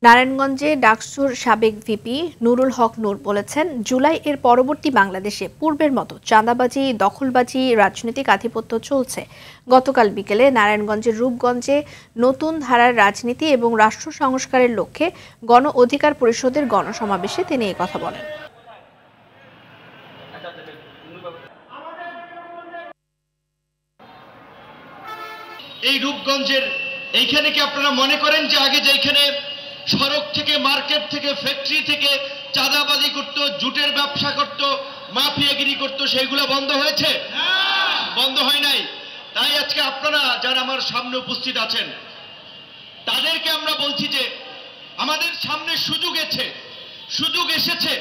নারায়ণগঞ্জে ডাকসুর সাবেক ভিপি নুরুল হক নূর বলেছেন, জুলাই এর পরবর্তী বাংলাদেশে পূর্বের মতো চাঁদাবাজি, দখলবাজি, রাজনৈতিক আধিপত্য চলছে। গতকাল বিকেলে নারায়ণগঞ্জের রূপগঞ্জে নতুন ধারার রাজনীতি এবং রাষ্ট্র সংস্কারের লক্ষ্যে গণ অধিকার পরিষদের গণসমাবেশে তিনি এই কথা বলেন। এই রূপগঞ্জের এইখানে কি আপনারা মনে করেন যে আগে যেখানে সড়ক থেকে, মার্কেট থেকে, ফ্যাক্টরি থেকে চাঁদাবাজি করত, জুটের ব্যবসা করত, মাফিয়াগিরি করত, সেগুলো বন্ধ হয়েছে? বন্ধ হয় নাই। তাই আজকে আপনারা যারা আমার সামনে উপস্থিত আছেন তাদেরকে আমরা বলছি যে আমাদের সামনে সুযোগ এসেছে।